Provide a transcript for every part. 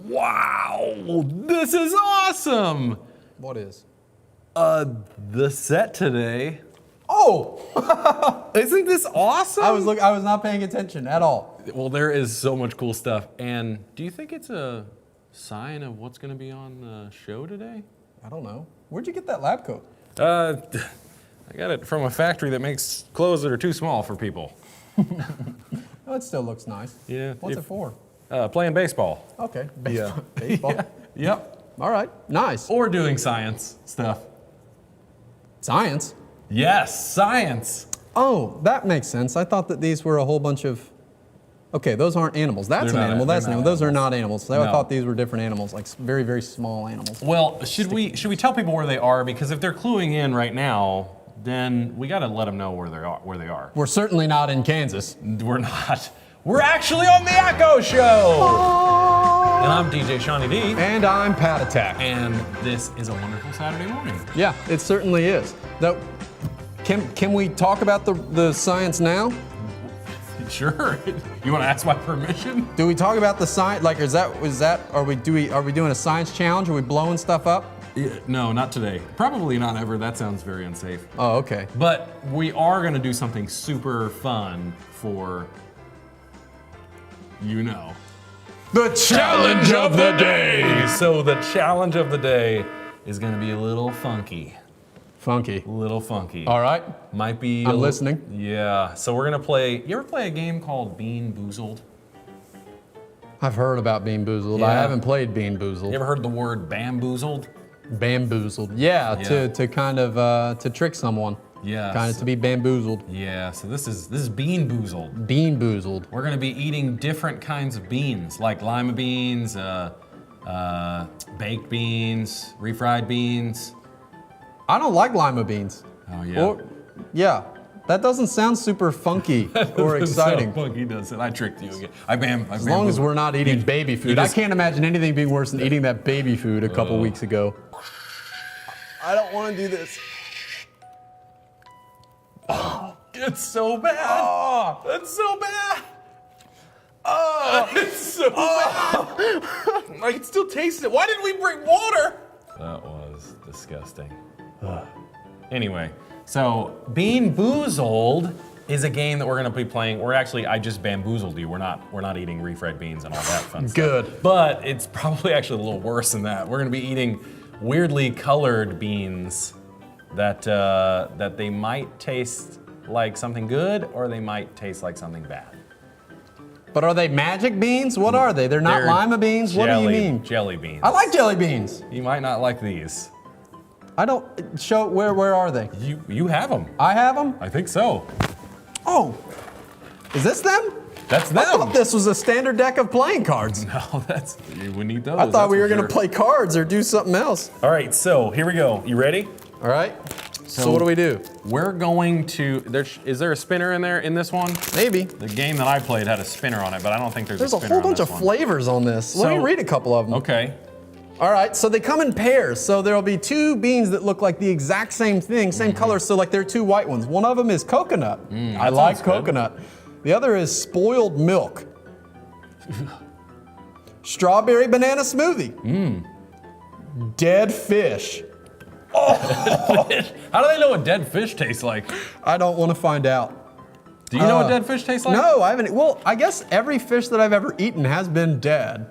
Wow, this is awesome. What is? The set today. Oh! Isn't this awesome? I was not paying attention at all. Well, there is so much cool stuff. And do you think it's a sign of what's going to be on the show today? I don't know. Where'd you get that lab coat? I got it from a factory that makes clothes that are too small for people. Oh, it still looks nice. Yeah. What's it for? Playing baseball. Okay. Baseball. Baseball. Yeah. Yep. All right. Nice. Or doing science stuff. Science? Yes, science. Oh, that makes sense. I thought that these were a whole bunch of... Okay, those aren't animals. That's an animal. That's an animal. Those are not animals. I thought these were different animals, like very, very small animals. Well, should we tell people where they are? Because if they're cluing in right now, then we got to let them know where they are. We're certainly not in Kansas. We're not. We're actually on the ECCO Show. And I'm DJ Shawnee D. And I'm Pat Attack. And this is a wonderful Saturday morning. Yeah, it certainly is. Though, can we talk about the science now? Sure. You want to ask my permission? Do we talk about the science? Like, are we doing a science challenge? Are we blowing stuff up? Yeah, no, not today. Probably not ever. That sounds very unsafe. Oh, okay. But we are going to do something super fun for, you know, the challenge of the day. So the challenge of the day is going to be a little funky. Funky. A little funky. All right. Might be. I'm listening. Yeah. So we're gonna play. You ever play a game called Bean Boozled? I've heard about Bean Boozled. Yeah. I haven't played Bean Boozled. You ever heard the word bamboozled? Bamboozled. Yeah. To kind of to trick someone. Yeah. Kind of to be bamboozled. Yeah. So this is Bean Boozled. Bean Boozled. We're gonna be eating different kinds of beans, like lima beans, baked beans, refried beans. I don't like lima beans. Oh yeah. Yeah. That doesn't sound super funky or exciting. Funky does it? I tricked you again. As long as we're not eating baby food. I can't imagine anything being worse than eating that baby food a couple weeks ago. I don't want to do this. Oh, it's so bad. Oh, that's so bad. Oh, it's so bad. I can still taste it. Why didn't we bring water? That was disgusting. Anyway, so Bean Boozled is a game that we're gonna be playing. I just bamboozled you. We're not eating refried beans and all that fun stuff. Good. But it's probably actually a little worse than that. We're gonna be eating weirdly colored beans that they might taste like something good or they might taste like something bad. But are they magic beans? What are they? They're not lima beans? What do you mean? Jelly beans. I like jelly beans. You might not like these. I don't, show, where are they? You have them. I have them? I think so. Oh, is this them? That's them. I thought this was a standard deck of playing cards. No, we need those. I thought we were gonna play cards or do something else. All right, so here we go. You ready? All right. So what do we do? We're going to, is there a spinner in this one? Maybe. The game that I played had a spinner on it, but I don't think there's a spinner on this one. There's a whole bunch of flavors on this. Let me read a couple of them. Okay. All right, so they come in pairs. So there'll be two beans that look like the exact same thing, same color, so like they're two white ones. One of them is coconut. I like coconut. The other is spoiled milk. Strawberry banana smoothie. Dead fish. Oh. How do they know what dead fish tastes like? I don't want to find out. Do you know what dead fish tastes like? No, I haven't. Well, I guess every fish that I've ever eaten has been dead.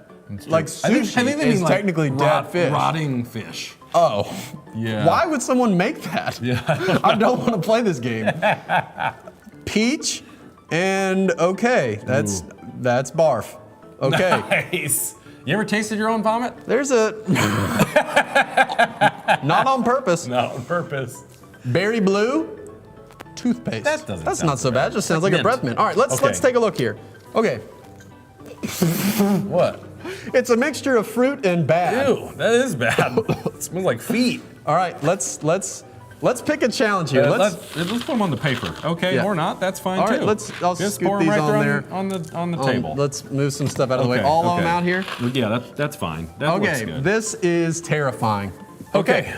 Like sushi is technically dead fish. Rotting fish. Oh. Yeah. Why would someone make that? Yeah. I don't want to play this game. Peach and okay, that's barf. Okay. Nice. You ever tasted your own vomit? There's a not on purpose. Not on purpose. Berry blue toothpaste. That's not so bad. It just sounds like a breath mint. All right, let's take a look here. Okay. What? It's a mixture of fruit and bad. Ew, that is bad. It smells like feet. All right, let's pick a challenge here. Let's put them on the paper. Okay, or not. That's fine too. All right, I'll just scoot pour them these right on there there on the table. Let's move some stuff out of the way. All of them out here. Yeah, that's fine. That looks good. This is terrifying. Okay.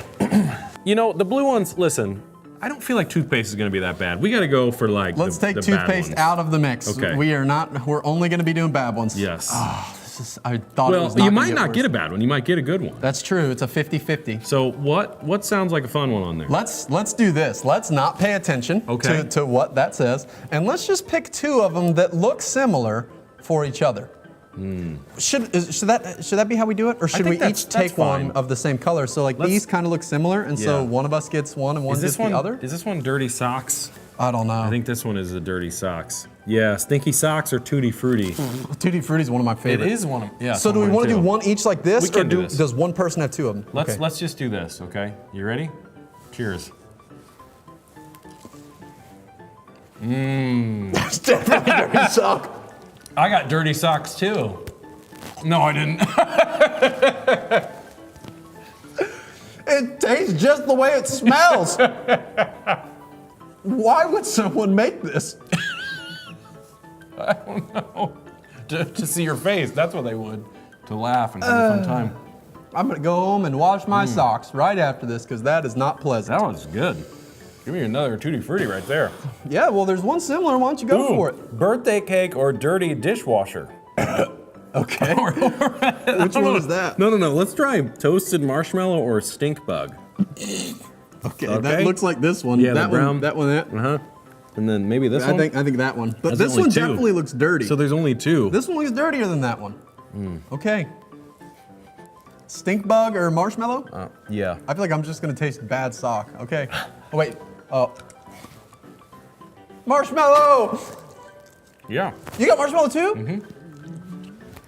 You know, the blue ones. Listen, I don't feel like toothpaste is going to be that bad. We got to go for like Let's take the toothpaste bad ones. out of the mix. Okay. We're only going to be doing bad ones. Yes. Oh, this I thought it was Well, not you gonna might not worse. get a bad one. You might get a good one. That's true. It's a 50-50. So what sounds like a fun one on there? Let's do this. Let's not pay attention to what that says, and let's just pick 2 of them that look similar for each other. Should that be how we do it, or should we each take one of the same color? So like these kind of look similar, and so one of us gets one and one gets the other. Is this one dirty socks? I don't know. I think this one is the dirty socks. Yeah, stinky socks or tutti frutti. Tutti Frutti is one of my favorites. It is one of yeah. So do we want to do one each like this, We can or do this. does one person have 2 of them? Let's just do this, okay? You ready? Cheers. That's definitely dirty sock. I got dirty socks too. No, I didn't. It tastes just the way it smells. Why would someone make this? I don't know. To see your face, that's what they would. To laugh and have a fun time. I'm gonna go home and wash my socks right after this because that is not pleasant. That was good. Give me another tutti frutti right there. Yeah, well, there's one similar. Why don't you go for it? Birthday cake or dirty dishwasher? Okay. Which one is that? No. Let's try toasted marshmallow or stink bug. Okay, that looks like this one. Yeah, that the brown. one. That one. That. Uh-huh. And then maybe this one? I think that one. But There's this only one 2. definitely looks dirty. So there's only 2. This one looks dirtier than that one. Okay. Stink bug or marshmallow? Yeah. I feel like I'm just gonna taste bad sock. Okay. Oh, wait. Oh. Marshmallow! Yeah. You got marshmallow too? Mm-hmm.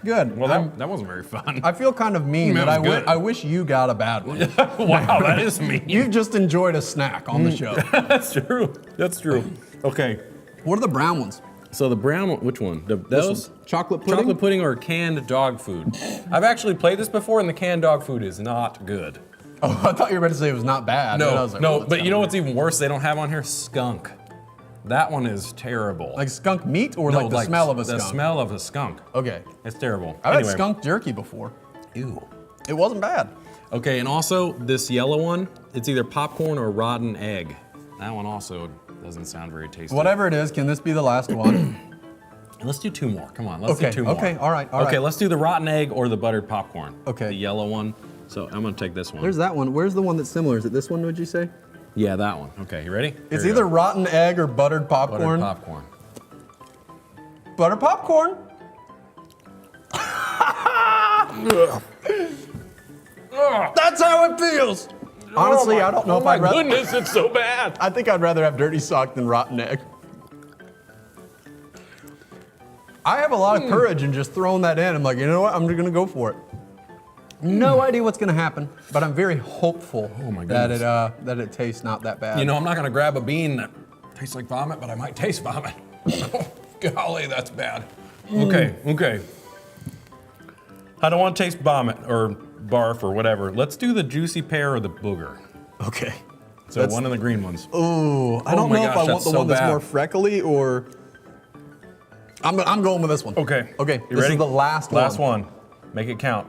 Good. Well, that wasn't very fun. I feel kind of mean That that was good. I wish you got a bad one. Wow, that is mean. You've just enjoyed a snack on the show. That's true. That's true. Okay. What are the brown ones? So the brown one, which one? This Those? one. Chocolate pudding? Chocolate pudding or canned dog food? I've actually played this before, and the canned dog food is not good. Oh, I thought you were about to say it was not bad. No, I was like, no, oh, that's but you know kinda what's even worse? They don't have on here skunk. That one is terrible. weird. Like skunk meat or No, like the smell of a skunk? The smell of a skunk. Okay. It's terrible. I've had Anyway. skunk jerky before. Ew. It wasn't bad. Okay, and also this yellow one, it's either popcorn or rotten egg. That one also doesn't sound very tasty. Whatever it is, can this be the last one? Let's do 2 more. Come on, let's do Okay, 2 more. okay, all right, all Okay, right. let's do the rotten egg or the buttered popcorn. Okay. The yellow one. So I'm gonna take this one. There's that one. Where's the one that's similar? Is it this one, would you say? Yeah, that one. Okay, you ready? It's Here you either go. rotten egg or buttered popcorn. Buttered popcorn. Butter popcorn. That's how it feels. Honestly, I don't know if I'd rather. Goodness, it's so bad. I think I'd rather have dirty sock than rotten egg. I have a lot of courage in just throwing that in. I'm like, you know what? I'm just gonna go for it. No idea what's gonna happen, but I'm very hopeful my that it tastes not that bad. You know, I'm not gonna grab a bean that tastes like vomit, but I might taste vomit. Golly, that's bad. Okay. I don't want to taste vomit or barf or whatever. Let's do the juicy pear or the booger. Okay. So one of the green ones. Ooh, I don't my know if gosh, I want that's the so one that's bad. more freckly or. I'm going with this one. Okay. Okay. You This ready? is the last one. Last one. Make it count.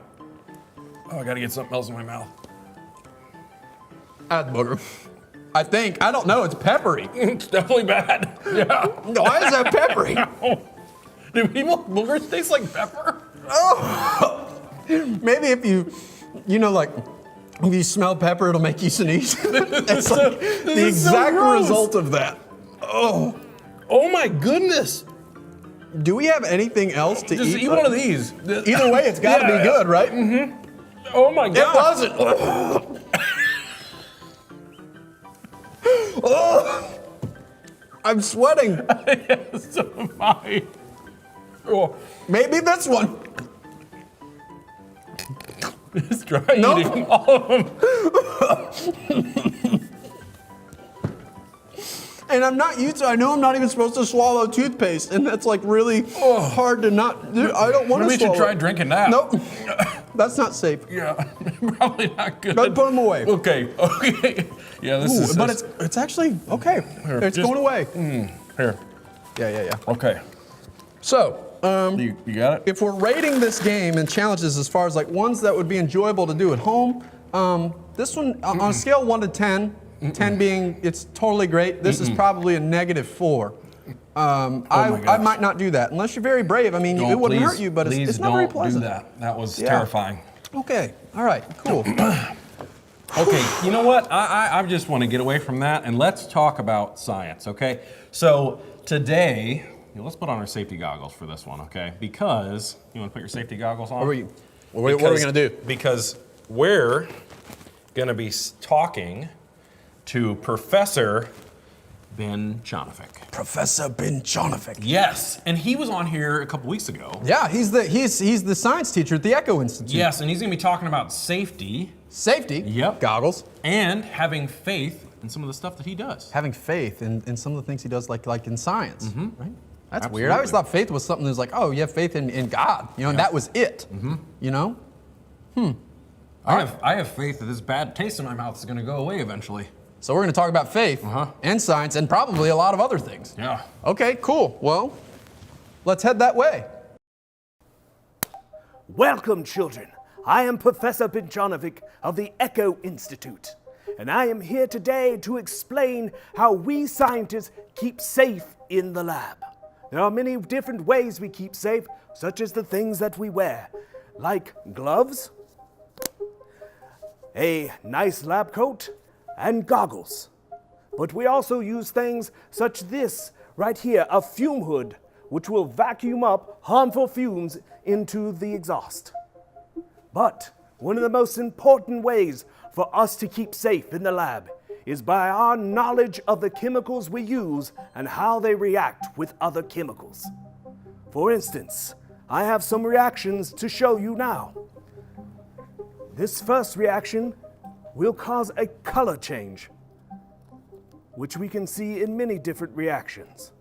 Oh, I gotta get something else in my mouth. That's booger. I think. I don't know. It's peppery. It's definitely bad. Yeah. Why is that peppery? Do people boogers taste like pepper? Maybe if you know, like, if you smell pepper, it'll make you sneeze. It's like the exact result of that. Oh my goodness. Do we have anything else to Just eat? eat one of these. Either way, it's got to be good, right? Oh my It god. wasn't. Oh, I'm sweating. So am I. Oh, Maybe this one. just try Nope. eating all of them. And I'm not used to, I know I'm not even supposed to swallow toothpaste, and that's like really hard to not do. I don't want to Maybe we swallow. should try drinking that. Nope. That's not safe. Yeah, probably not good. But put them away. Okay. Yeah, this Ooh, is. but it's actually, okay. It's just- going away. Here. Yeah. Okay. So, You got it? if we're rating this game and challenges as far as like ones that would be enjoyable to do at home, this one on a scale 1 to 10, 10 being it's totally great, this is probably a -4. I might not do that unless you're very brave. I mean, it wouldn't hurt you, but it's not very pleasant. Please don't do that. That was terrifying. Okay. All right. Cool. Okay, you know what? I just want to get away from that and let's talk about science, okay? So today, let's put on our safety goggles for this one, okay? Because, you want to put your safety goggles on? What are we going to do? Because we're going to be talking to Professor Ben Jonovic. Professor Ben Jonovic. Yes, and he was on here a couple weeks ago. Yeah, he's the science teacher at the ECCO Institute. Yes, and he's going to be talking about safety. Safety? Yep. Goggles. And having faith in some of the stuff that he does. Having faith in some of the things he does, like in science, right? That's Absolutely. weird. I always thought faith was something that was like, oh, you have faith in God, and that was it, you know? I have faith that this bad taste in my mouth is going to go away eventually. So we're going to talk about faith and science and probably a lot of other things. Yeah. Okay, cool. Well, let's head that way. Welcome, children. I am Professor Ben Jonovic of the ECCO Institute, and I am here today to explain how we scientists keep safe in the lab. There are many different ways we keep safe, such as the things that we wear, like gloves, a nice lab coat, and goggles. But we also use things such this right here, a fume hood, which will vacuum up harmful fumes into the exhaust. But one of the most important ways for us to keep safe in the lab is by our knowledge of the chemicals we use and how they react with other chemicals. For instance, I have some reactions to show you now. This first reaction will cause a color change, which we can see in many different reactions.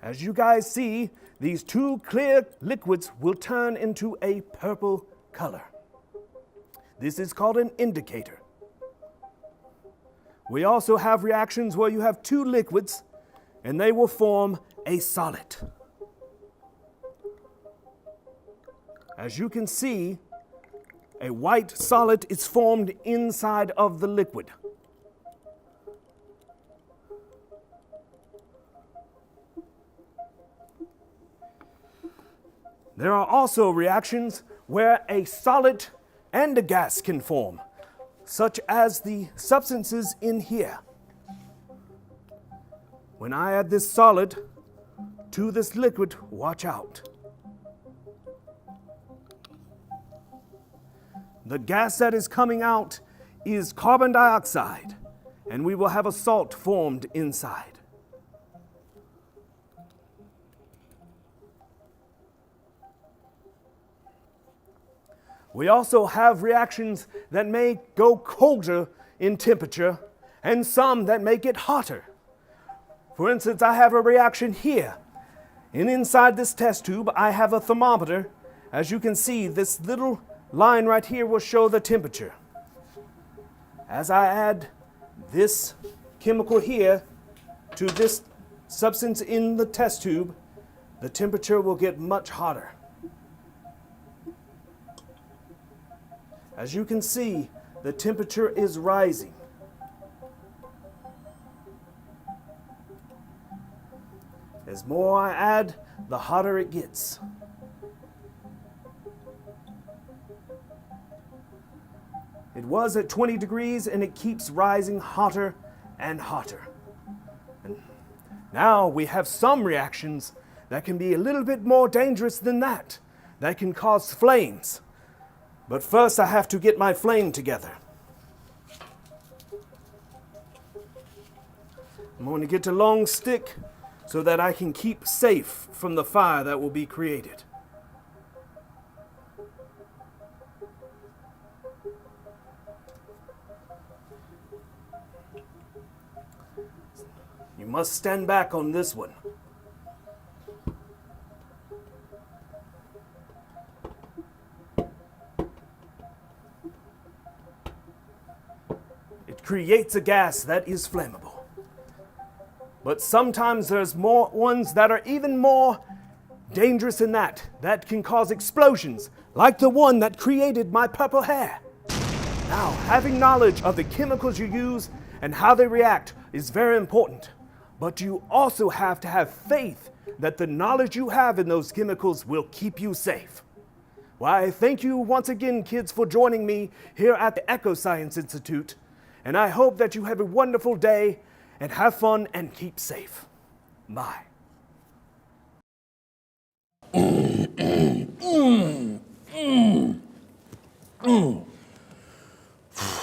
As you guys see, these two clear liquids will turn into a purple color. This is called an indicator. We also have reactions where you have two liquids and they will form a solid. As you can see, a white solid is formed inside of the liquid. There are also reactions where a solid and a gas can form, such as the substances in here. When I add this solid to this liquid, watch out. The gas that is coming out is carbon dioxide, and we will have a salt formed inside. We also have reactions that may go colder in temperature and some that may get hotter. For instance, I have a reaction here. And inside this test tube, I have a thermometer. As you can see, this little line right here will show the temperature. As I add this chemical here to this substance in the test tube, the temperature will get much hotter. As you can see, the temperature is rising. As more I add, the hotter it gets. It was at 20 degrees and it keeps rising hotter and hotter. And now we have some reactions that can be a little bit more dangerous than that can cause flames. But first I have to get my flame together. I'm going to get a long stick so that I can keep safe from the fire that will be created. You must stand back on this one. It creates a gas that is flammable. But sometimes there's more ones that are even more dangerous than that can cause explosions, like the one that created my purple hair. Now, having knowledge of the chemicals you use and how they react is very important. But you also have to have faith that the knowledge you have in those chemicals will keep you safe. Why, thank you once again, kids, for joining me here at the ECCO Science Institute. And I hope that you have a wonderful day and have fun and keep safe. Bye.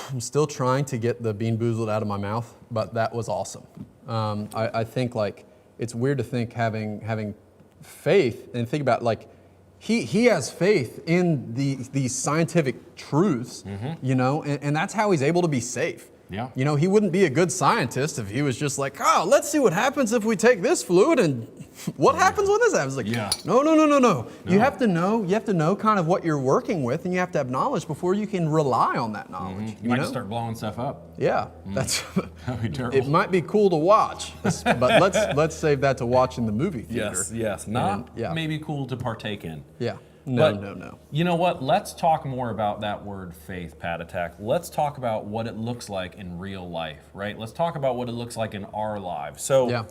I'm still trying to get the Bean Boozled out of my mouth, but that was awesome. I think like it's weird to think having faith and think about like he has faith in these scientific truths, you know, and that's how he's able to be safe. Yeah. You know, he wouldn't be a good scientist if he was just like, oh, let's see what happens if we take this fluid and what happens when this happens. Like, Yeah. No. You have to know kind of what you're working with, and you have to have knowledge before you can rely on that knowledge. You might know? just start blowing stuff up. Yeah, that's. That'd be terrible. It might be cool to watch, but let's save that to watch in the movie theater. Yes. Not yeah. maybe cool to partake in. Yeah. But No. You know what? Let's talk more about that word faith, Pat Attack. Let's talk about what it looks like in real life, right? Let's talk about what it looks like in our lives. So, Yeah.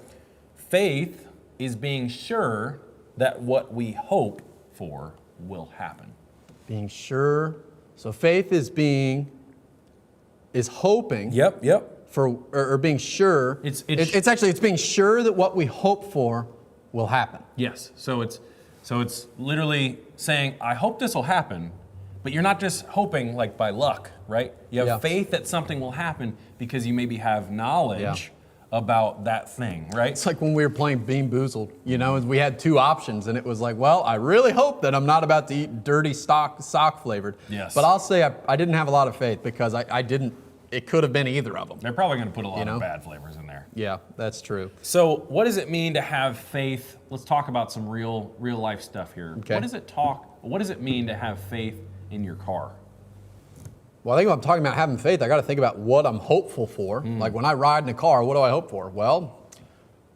faith is being sure that what we hope for will happen. Being sure. So faith is hoping. Yep. For or being sure. It's being sure that what we hope for will happen. Yes. So it's literally saying, I hope this will happen, but you're not just hoping like by luck, right? You have Yeah. faith that something will happen because you maybe have knowledge about that thing, right? It's like when we were playing Bean Boozled, you know, and we had two options, and it was like, well, I really hope that I'm not about to eat dirty sock flavored. Yes. But I'll say I didn't have a lot of faith because I didn't. It could have been either of them. They're probably going to put a lot know? of bad flavors in there. Yeah, that's true. So what does it mean to have faith? Let's talk about some real life stuff here. Okay. What does it mean to have faith in your car? Well, I think when I'm talking about having faith, I got to think about what I'm hopeful for. Like when I ride in a car, what do I hope for? Well,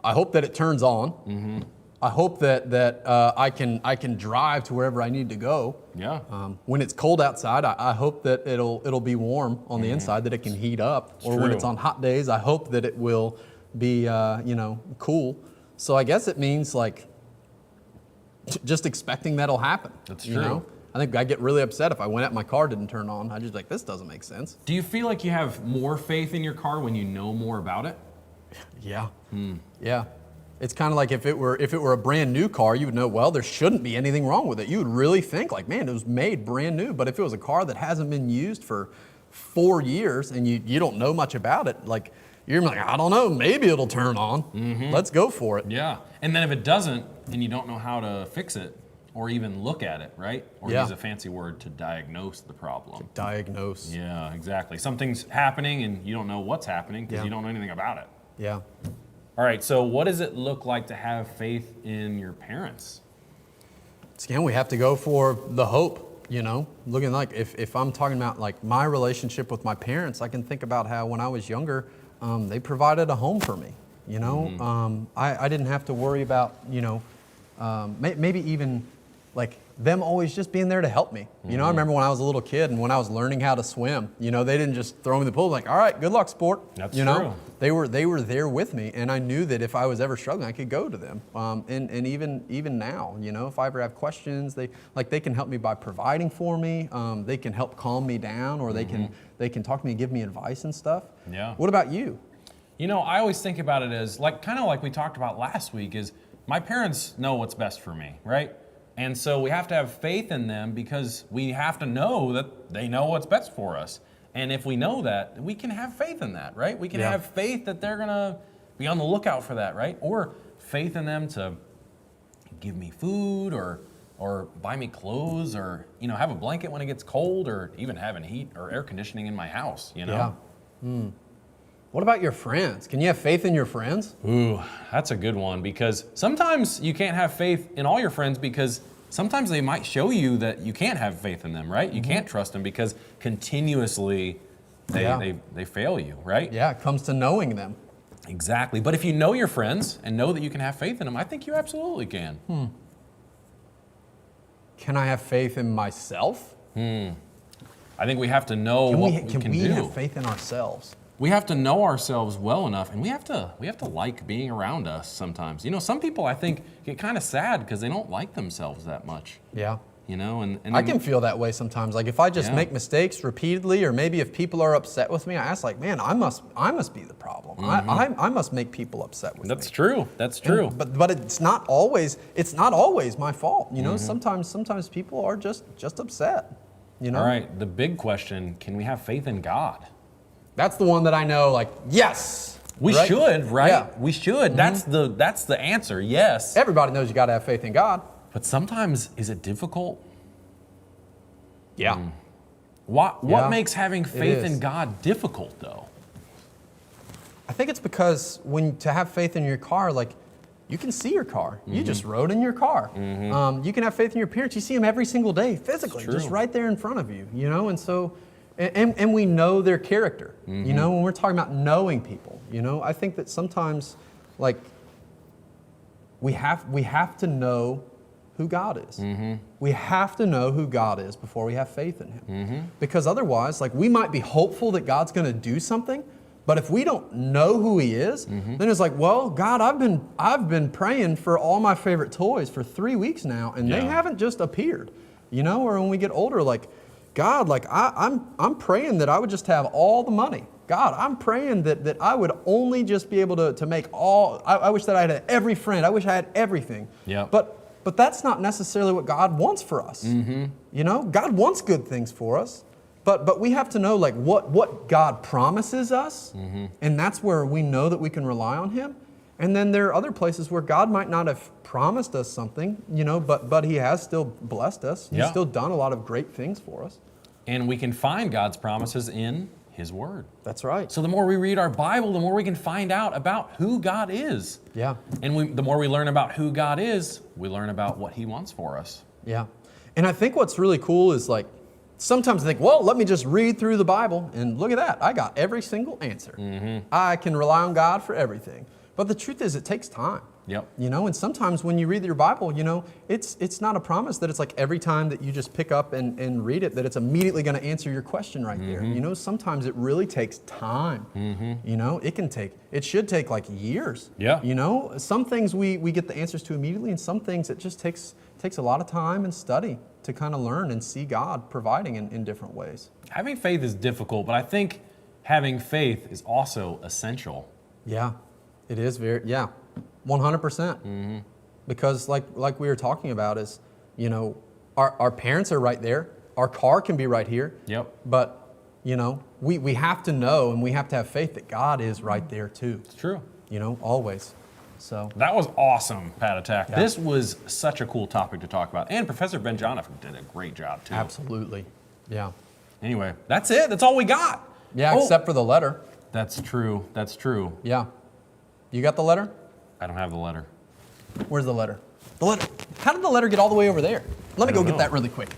I hope that it turns on. I hope that I can drive to wherever I need to go. Yeah. When it's cold outside, I hope that it'll be warm on the inside, that it can heat up. Or when true. it's on hot days, I hope that it will be cool. So I guess it means like just expecting that'll happen. That's you true. know? I think I get really upset if I went out, my car didn't turn on. I just like, this doesn't make sense. Do you feel like you have more faith in your car when you know more about it? Yeah. Yeah. It's kind of like if it were a brand new car, you would know, well, there shouldn't be anything wrong with it. You would really think like, man, it was made brand new. But if it was a car that hasn't been used for 4 years and you don't know much about it, like you're like, I don't know, maybe it'll turn on. Let's go for it. Yeah. And then if it doesn't, and you don't know how to fix it or even look at it, right? Or Yeah. use a fancy word to diagnose the problem. Diagnose. Yeah, exactly. Something's happening and you don't know what's happening because Yeah. you don't know anything about it. Yeah. All right, so what does it look like to have faith in your parents? Again, we have to go for the hope, you know, looking like if I'm talking about like my relationship with my parents, I can think about how when I was younger, they provided a home for me, you know. I didn't have to worry about, you know, maybe even like them always just being there to help me. You know, I remember when I was a little kid and when I was learning how to swim, you know, they didn't just throw me in the pool like, all right, good luck, sport. That's you know, true. they were there with me, and I knew that if I was ever struggling, I could go to them. And even now, you know, if I ever have questions, they can help me by providing for me. They can help calm me down, or they can talk to me and give me advice and stuff. Yeah. What about you? You know, I always think about it as like kind of like we talked about last week is my parents know what's best for me, right? And so we have to have faith in them because we have to know that they know what's best for us. And if we know that, we can have faith in that, right? We can Yeah. have faith that they're gonna be on the lookout for that, right? Or faith in them to give me food or buy me clothes or, you know, have a blanket when it gets cold or even having heat or air conditioning in my house, you know? Yeah. What about your friends? Can you have faith in your friends? Ooh, that's a good one because sometimes you can't have faith in all your friends because sometimes they might show you that you can't have faith in them, right? You can't trust them because continuously they fail you, right? Yeah, it comes to knowing them. Exactly. But if you know your friends and know that you can have faith in them, I think you absolutely can. Can I have faith in myself? I think we have to know what we can do. Have faith in ourselves? We have to know ourselves well enough, and we have to like being around us sometimes. You know, some people I think get kind of sad because they don't like themselves that much. Yeah. You know, and I can feel that way sometimes. Like if I just Yeah. make mistakes repeatedly, or maybe if people are upset with me, I ask like, man, I must be the problem. I must make people upset with me. That's true. That's true. But it's not always my fault. You know, sometimes people are just upset. You know. All right. The big question: can we have faith in God? That's the one that I know. Like, yes. We right? should, right? Yeah. We should. That's the answer. Yes. Everybody knows you got to have faith in God. But sometimes, is it difficult? Yeah. What makes having faith in God difficult, though? I think it's because to have faith in your car, like, you can see your car. You just rode in your car. You can have faith in your parents. You see them every single day, physically, just right there in front of you. You know, and so, and we know their character. You know, when we're talking about knowing people, you know, I think that sometimes, like, we have to know who God is. We have to know who God is before we have faith in Him. Because otherwise, like, we might be hopeful that God's going to do something, but if we don't know who He is, then it's like, well, God, I've been praying for all my favorite toys for 3 weeks now, and they haven't just appeared. You know, or when we get older, like, God, like, I'm praying that I would just have all the money. God, I'm praying that I would only just be able to make all. I wish that I had every friend. I wish I had everything. Yeah. But that's not necessarily what God wants for us. You know, God wants good things for us, but we have to know, like, what God promises us, and that's where we know that we can rely on Him. And then there are other places where God might not have promised us something, you know, but He has still blessed us. He's still done a lot of great things for us. And we can find God's promises in His Word. That's right. So the more we read our Bible, the more we can find out about who God is. Yeah. And the more we learn about who God is, we learn about what He wants for us. Yeah. And I think what's really cool is, like, sometimes I think, well, let me just read through the Bible, and look at that. I got every single answer. I can rely on God for everything. But the truth is, it takes time. Yep. You know, and sometimes when you read your Bible, you know, it's not a promise that it's like every time that you just pick up and read it, that it's immediately going to answer your question right there. You know, sometimes it really takes time. You know, it should take like years. Yeah. You know, some things we get the answers to immediately, and some things it just takes a lot of time and study to kind of learn and see God providing in different ways. Having faith is difficult, but I think having faith is also essential. Yeah, it is 100%. Because like we were talking about is, you know, our parents are right there. Our car can be right here. Yep. But, you know, we have to know, and we have to have faith that God is right there too. It's true. You know, always. So That was awesome, Pat Attack. Yeah. This was such a cool topic to talk about. And Professor Ben Jonathan did a great job too. absolutely. Yeah. Anyway, that's it. That's all we got. Yeah, Oh, except for the letter. That's true. That's true. Yeah. You got the letter? I don't have the letter. Where's the letter? The letter. How did the letter get all the way over there? Let me go don't get know. that really quick.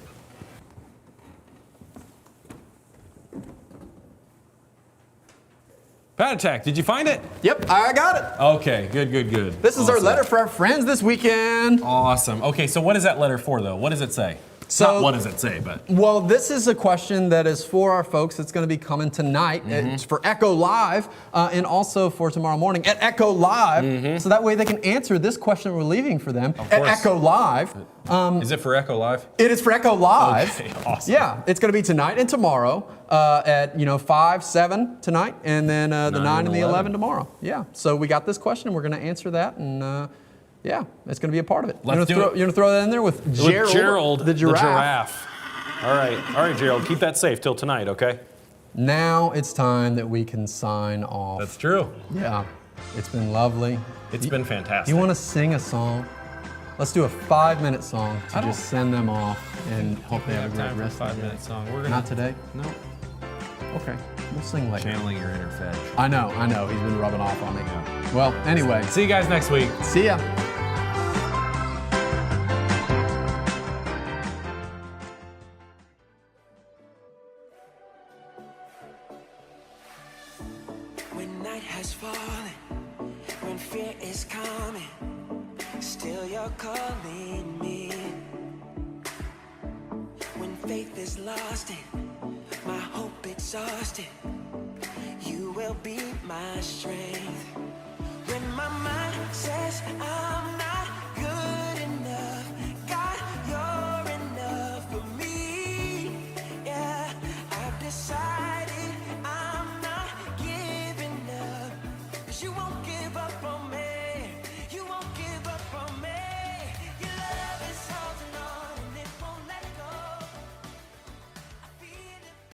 Pat Attack, did you find it? Yep, I got it. Okay, good. This is our Awesome. letter for our friends this weekend. Awesome. Okay, so what is that letter for, though? What does it say? So- Not what does it say, but... Well, this is a question that is for our folks. It's going to be coming tonight. It's for ECCO Live and also for tomorrow morning at ECCO Live. So that way they can answer this question we're leaving for them at course. ECCO Live. Is it for ECCO Live? It is for ECCO Live. Okay, awesome. Yeah, it's going to be tonight and tomorrow at 5, 7 tonight, and then the 9 and the 11 tomorrow. Yeah, so we got this question, and we're going to answer that, and yeah, it's going to be a part of it. Let's do it. You're going to throw that in there with Gerald, the giraffe. All right, Gerald, keep that safe till tonight, okay? Now it's time that we can sign off. That's true. Yeah, it's been lovely. It's been fantastic. You want to sing a song? Let's do a 5-minute song to just send them off and hope they have a great rest of the day. song. We're Not today? No. Okay, we'll sing later. Channeling your inner fetch. I know. He's been rubbing off on me. Well, anyway, See you guys next week. see ya. When night has fallen, when fear is coming, still you're calling me. When faith is lost and my hope exhausted, you will be my strength. When my mind says I'm not good enough, God, you're enough for me. Yeah, I've decided I'm not giving up, 'cause you won't